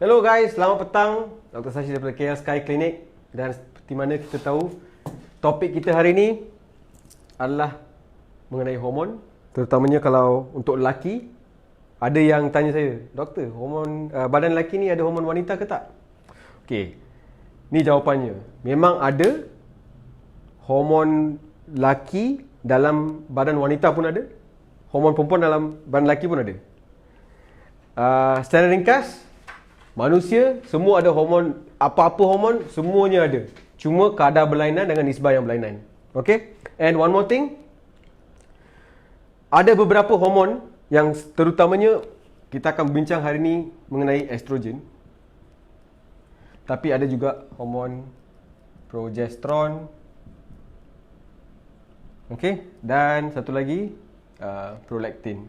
Hello guys, selamat petang. Dr. Sashi daripada KL Sky Clinic. Dan seperti mana kita tahu, topik kita hari ini adalah mengenai hormon. Terutamanya kalau untuk lelaki. Ada yang tanya saya, doktor, hormon badan lelaki ni ada hormon wanita ke tak? Okey, ni jawapannya. Memang ada hormon lelaki dalam badan wanita pun ada. Hormon perempuan dalam badan lelaki pun ada. Secara ringkas, manusia semua ada hormon, apa-apa hormon semuanya ada. Cuma kadar berlainan dengan nisbah yang berlainan. Okay? And one more thing, ada beberapa hormon yang terutamanya kita akan bincang hari ini mengenai estrogen. Tapi ada juga hormon progesteron. Okay? Dan satu lagi, prolaktin.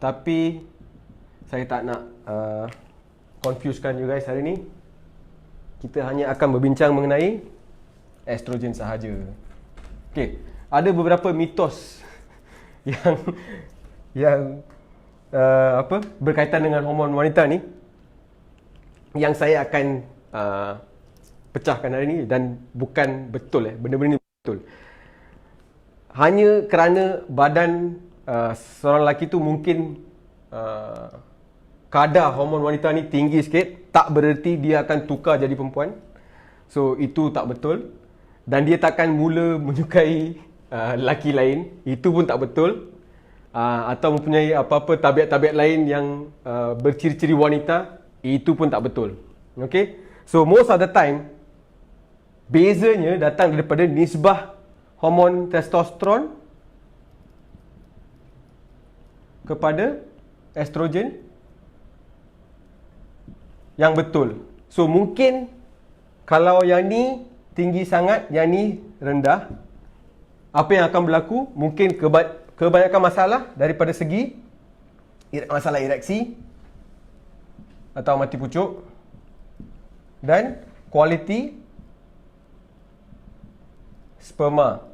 Tapi saya tak nak confusekan you guys hari ni. Kita hanya akan berbincang mengenai estrogen sahaja. Okey, ada beberapa mitos yang berkaitan dengan hormon wanita ni yang saya akan pecahkan hari ni dan bukan betul benda-benda ni betul. Hanya kerana badan seorang lelaki tu mungkin kadar hormon wanita ni tinggi sikit, tak bererti dia akan tukar jadi perempuan. So itu tak betul. Dan dia takkan mula menyukai lelaki lain. Itu pun tak betul. Atau mempunyai apa-apa tabiat-tabiat lain yang berciri-ciri wanita. Itu pun tak betul. Okay? So most of the time, bezanya datang daripada nisbah hormon testosteron kepada estrogen yang betul. So mungkin kalau yang ni tinggi sangat, yang ni rendah, apa yang akan berlaku? Mungkin kebanyakan masalah daripada segi masalah ereksi atau mati pucuk dan kualiti sperma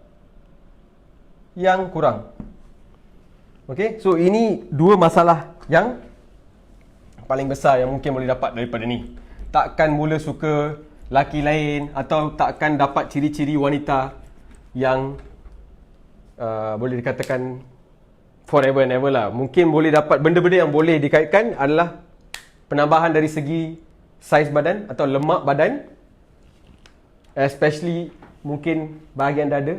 yang kurang. Okay, so ini dua masalah yang paling besar yang mungkin boleh dapat daripada ni. Takkan mula suka laki lain atau takkan dapat ciri-ciri wanita yang boleh dikatakan forever and ever lah. Mungkin boleh dapat benda-benda yang boleh dikaitkan adalah penambahan dari segi saiz badan atau lemak badan, especially mungkin bahagian dada.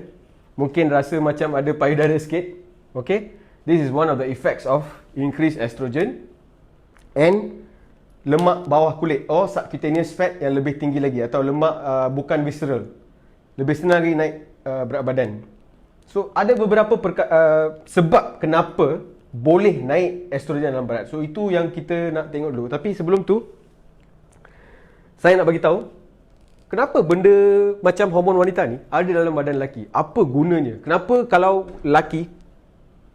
Mungkin rasa macam ada payudara sikit. Okay, this is one of the effects of increased estrogen. And lemak bawah kulit or subcutaneous fat yang lebih tinggi lagi, atau lemak bukan visceral, lebih senang lagi naik berat badan. So ada beberapa sebab kenapa boleh naik estrogen dalam badan. So itu yang kita nak tengok dulu. Tapi sebelum tu, saya nak bagi tahu kenapa benda macam hormon wanita ni ada dalam badan lelaki. Apa gunanya? Kenapa kalau lelaki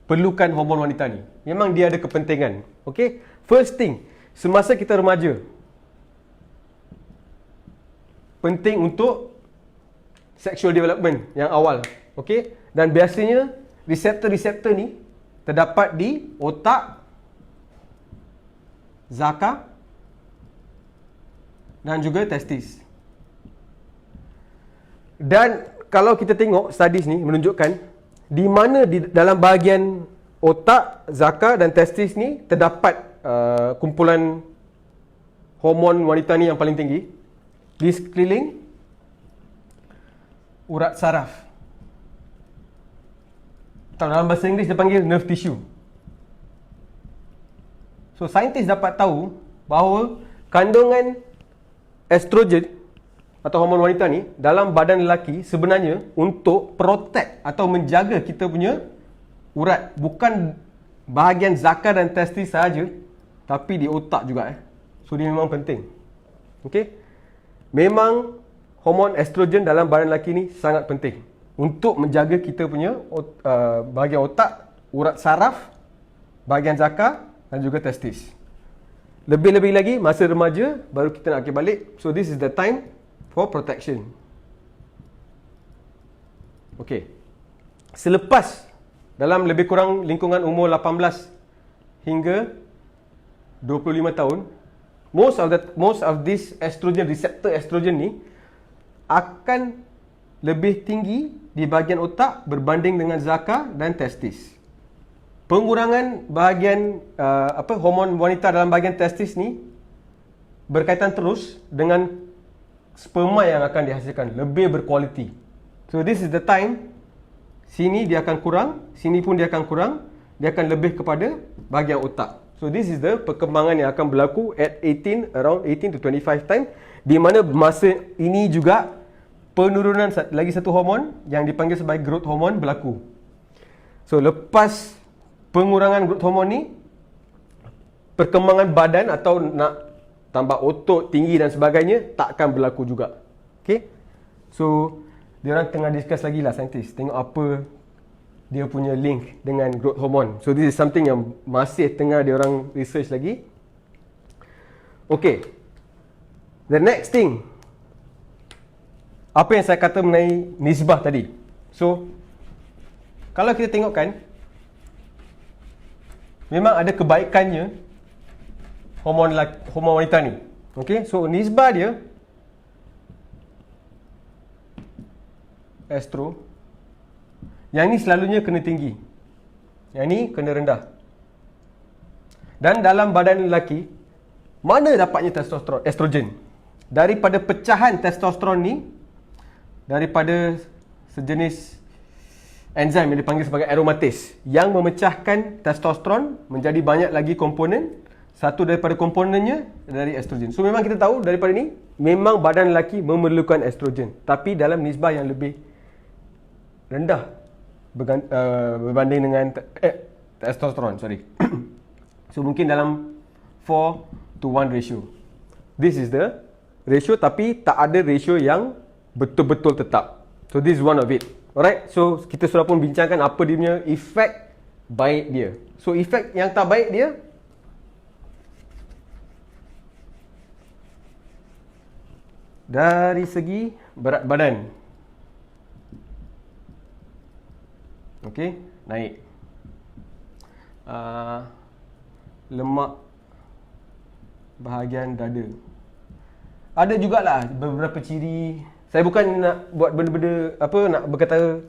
perlukan hormon wanita ni? Memang dia ada kepentingan. Okay? First thing, semasa kita remaja, penting untuk sexual development yang awal. Okay? Dan biasanya reseptor-reseptor ni terdapat di otak, zakar dan juga testis. Dan kalau kita tengok studies ni menunjukkan di mana di dalam bahagian otak, zakar dan testis ni terdapat kumpulan hormon wanita ni yang paling tinggi. Di sekeliling urat saraf, atau dalam bahasa Inggeris dia panggil nerve tissue. So saintis dapat tahu bahawa kandungan estrogen atau hormon wanita ni dalam badan lelaki sebenarnya untuk protect atau menjaga kita punya urat, bukan bahagian zakar dan testis sahaja, tapi di otak juga. So dia memang penting. Okay? Memang hormon estrogen dalam badan lelaki ni sangat penting untuk menjaga kita punya bahagian otak, urat saraf, bahagian zakar dan juga testis. Lebih-lebih lagi masa remaja baru kita nak balik. So this is the time for protection. Okay. Selepas dalam lebih kurang lingkungan umur 18 hingga 25 tahun, most of this estrogen, reseptor estrogen ni akan lebih tinggi di bahagian otak berbanding dengan zakar dan testis. Pengurangan bahagian hormon wanita dalam bahagian testis ni berkaitan terus dengan sperma yang akan dihasilkan, lebih berkualiti. So this is the time, sini dia akan kurang, sini pun dia akan kurang, dia akan lebih kepada bahagian otak. So this is the perkembangan yang akan berlaku at 18, around 18 to 25 time, di mana masa ini juga penurunan lagi satu hormon yang dipanggil sebagai growth hormone berlaku. So lepas pengurangan growth hormone ni, perkembangan badan atau nak tambah otot tinggi dan sebagainya tak akan berlaku juga. Okay? So diorang tengah discuss lagi lah, saintis, tengok apa dia punya link dengan growth hormone. So this is something yang masih tengah diorang research lagi. Okay, the next thing, apa yang saya kata mengenai nisbah tadi. So kalau kita tengokkan, memang ada kebaikannya hormon wanita ni. Okay, so nisbah dia estro, yang ni selalunya kena tinggi, yang ni kena rendah. Dan dalam badan lelaki, mana dapatnya testosteron, estrogen? Daripada pecahan testosteron ni, daripada sejenis enzim yang dipanggil sebagai aromatase yang memecahkan testosteron menjadi banyak lagi komponen. Satu daripada komponennya dari estrogen. So memang kita tahu daripada ni, memang badan lelaki memerlukan estrogen, tapi dalam nisbah yang lebih rendah berbanding dengan testosteron, sorry. So mungkin dalam 4 to 1 ratio. This is the ratio, tapi tak ada ratio yang betul-betul tetap. So this is one of it. Alright, so kita sudah pun bincangkan apa dia punya efek baik dia. So efek yang tak baik dia, dari segi berat badan. Okey, naik. Lemak bahagian dada. Ada jugalah beberapa ciri. Saya bukan nak buat benda-benda nak berkata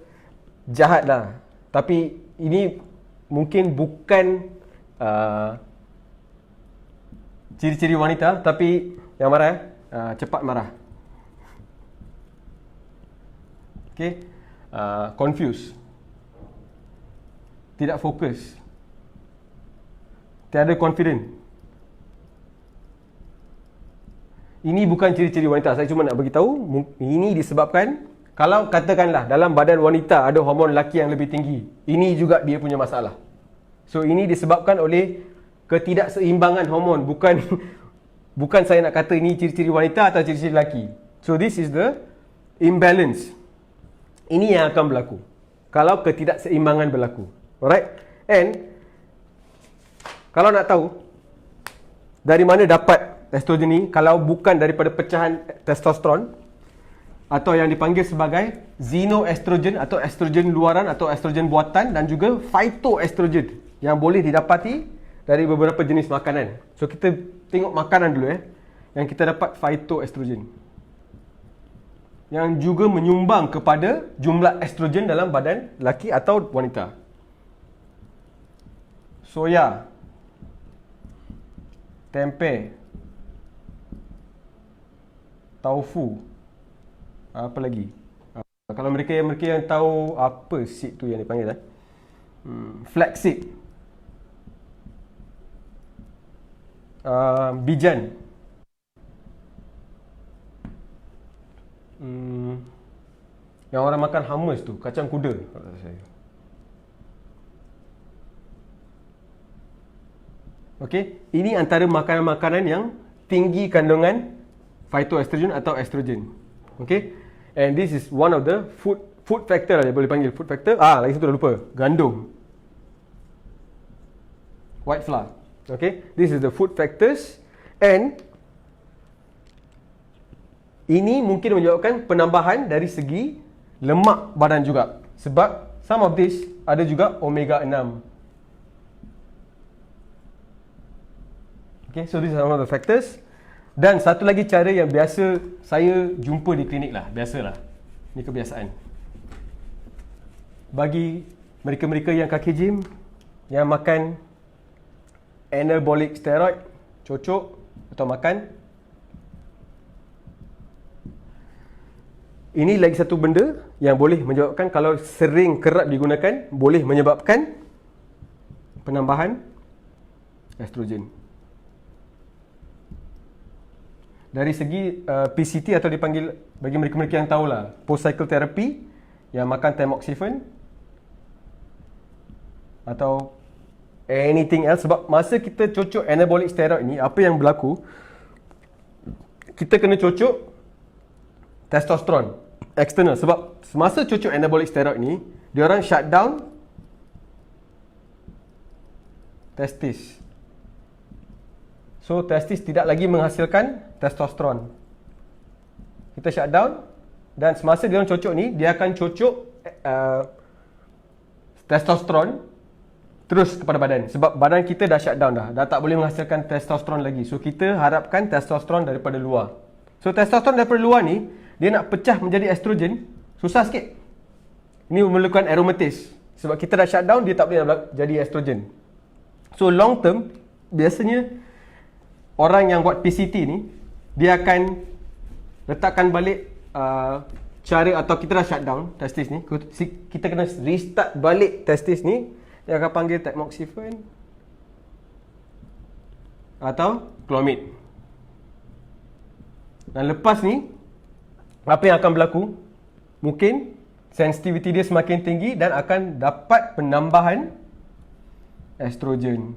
jahat lah, tapi ini mungkin bukan ciri-ciri wanita, tapi yang marah cepat marah. Okay, confused, tidak fokus, tiada confident. Ini bukan ciri-ciri wanita. Saya cuma nak beritahu, ini disebabkan kalau katakanlah dalam badan wanita ada hormon lelaki yang lebih tinggi, ini juga dia punya masalah. So ini disebabkan oleh ketidakseimbangan hormon. Bukan saya nak kata ini ciri-ciri wanita atau ciri-ciri lelaki. So this is the imbalance. Ini yang akan berlaku kalau ketidakseimbangan berlaku. Alright? And kalau nak tahu dari mana dapat estrogen ni, kalau bukan daripada pecahan testosteron atau yang dipanggil sebagai xenoestrogen atau estrogen luaran atau estrogen buatan, dan juga phytoestrogen yang boleh didapati dari beberapa jenis makanan. So kita tengok makanan dulu yang kita dapat phytoestrogen, yang juga menyumbang kepada jumlah estrogen dalam badan lelaki atau wanita. Soya, tempe, tofu, apa lagi? Kalau mereka yang tahu apa seed tu yang dipanggil flaxseed, bijan, yang orang makan hummus tu, kacang kuda. Okey, ini antara makanan-makanan yang tinggi kandungan phytoestrogen atau estrogen. Okey, and this is one of the food factor lah, dia boleh panggil food factor. Lagi satu dah lupa, gandum, white flour. Okay, this is the food factors, and ini mungkin menyebabkan penambahan dari segi lemak badan juga, sebab some of this ada juga omega 6. Okay, so this is one of the factors. Dan satu lagi cara yang biasa saya jumpa di klinik lah, biasalah. Ni kebiasaan. Bagi mereka-mereka yang kaki gym, yang makan anabolic steroid, cocok atau makan. Ini lagi satu benda yang boleh menyebabkan, kalau sering kerap digunakan, boleh menyebabkan penambahan estrogen. Dari segi PCT atau dipanggil, bagi mereka-mereka yang tahulah, post cycle therapy, yang makan tamoxifen atau anything else. Sebab masa kita cocok anabolic steroid ni, apa yang berlaku, kita kena cocok testosteron eksternal. Sebab semasa cocok anabolic steroid ni, diorang shut down testis. So testis tidak lagi menghasilkan testosteron. Kita shut down, dan semasa dia orang cocok ni, dia akan cocok testosteron terus kepada badan. Sebab badan kita dah shut down dah tak boleh menghasilkan testosteron lagi. So kita harapkan testosteron daripada luar. So testosteron daripada luar ni, dia nak pecah menjadi estrogen, susah sikit. Ini memerlukan aromatase. Sebab kita dah shut down, dia tak boleh jadi estrogen. So long term, biasanya orang yang buat PCT ni, dia akan letakkan balik cara, atau kita dah shut down testis ni, kita kena restart balik testis ni. Dia akan panggil tamoxifen atau clomid. Dan lepas ni, apa yang akan berlaku? Mungkin sensitivity dia semakin tinggi dan akan dapat penambahan estrogen.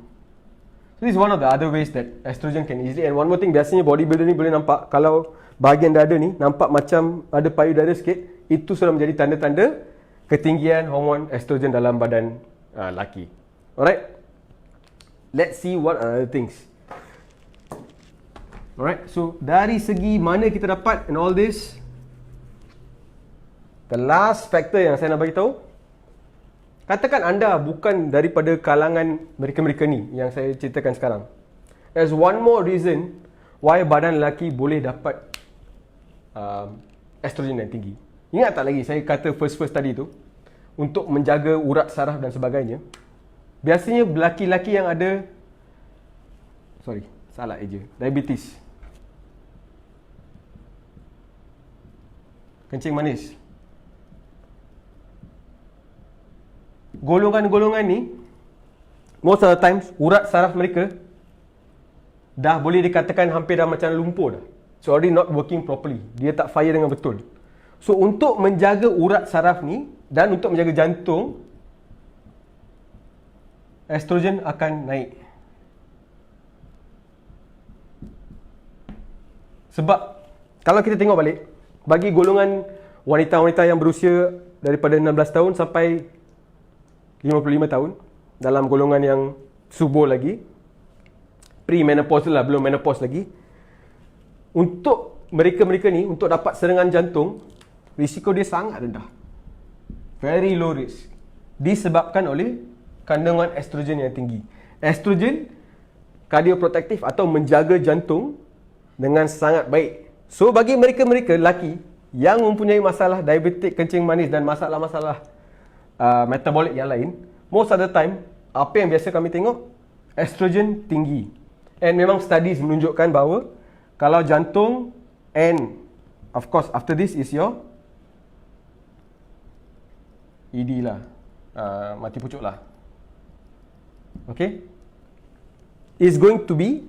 So this is one of the other ways that estrogen can easily. And one more thing, biasanya bodybuilder ni boleh nampak, kalau bahagian dada ni nampak macam ada payudara sikit, itu sudah menjadi tanda-tanda ketinggian hormon estrogen dalam badan lelaki. Alright, let's see what are other things. Alright, so dari segi mana kita dapat and all this, the last factor yang saya nak bagi tahu, katakan anda bukan daripada kalangan mereka-mereka ni yang saya ceritakan sekarang. There's one more reason why badan lelaki boleh dapat estrogen yang tinggi. Ingat tak lagi saya kata first tadi tu, untuk menjaga urat saraf dan sebagainya. Biasanya lelaki-lelaki yang ada, diabetes, kencing manis, golongan-golongan ni, most of the times urat saraf mereka dah boleh dikatakan hampir dah macam lumpur dah. So already not working properly. Dia tak fire dengan betul. So untuk menjaga urat saraf ni dan untuk menjaga jantung, estrogen akan naik. Sebab kalau kita tengok balik, bagi golongan wanita-wanita yang berusia daripada 16 tahun sampai 55 tahun, dalam golongan yang subur lagi, pre-menopause lah, belum menopause lagi, untuk mereka-mereka ni, untuk dapat serangan jantung, risiko dia sangat rendah. Very low risk. Disebabkan oleh kandungan estrogen yang tinggi. Estrogen cardioprotective atau menjaga jantung dengan sangat baik. So bagi mereka-mereka lelaki yang mempunyai masalah diabetik, kencing manis dan masalah-masalah metabolik yang lain, most of the time, apa yang biasa kami tengok, estrogen tinggi. And memang studies menunjukkan bahawa kalau jantung, and of course after this is your ED lah, mati pucuk lah, okay, is going to be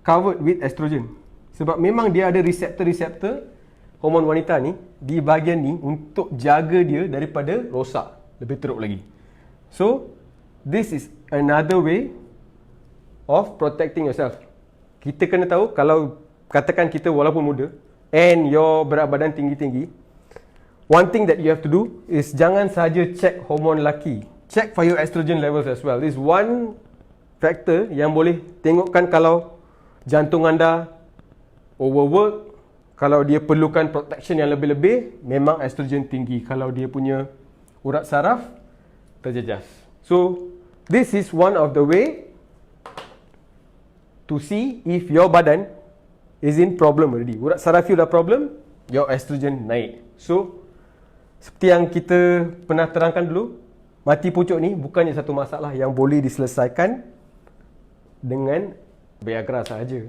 covered with estrogen. Sebab memang dia ada reseptor-reseptor hormon wanita ni di bahagian ni untuk jaga dia daripada rosak lebih teruk lagi. So this is another way of protecting yourself. Kita kena tahu, kalau katakan kita walaupun muda and your berat badan tinggi-tinggi, one thing that you have to do is jangan sahaja check hormon lelaki, check for your estrogen levels as well. This is one factor yang boleh tengokkan kalau jantung anda overwork, kalau dia perlukan protection yang lebih-lebih, memang estrogen tinggi. Kalau dia punya urat saraf terjejas. So this is one of the way to see if your badan is in problem already. Urat saraf you dah problem, your estrogen naik. So, seperti yang kita pernah terangkan dulu, mati pucuk ni bukannya satu masalah yang boleh diselesaikan dengan Viagra sahaja.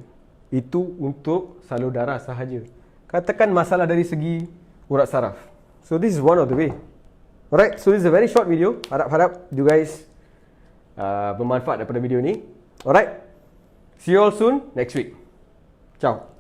Itu untuk salur darah sahaja. Katakan masalah dari segi urat saraf. So this is one of the way. Alright, so this is a very short video. Harap-harap you guys bermanfaat daripada video ni. Alright, see you all soon next week. Ciao.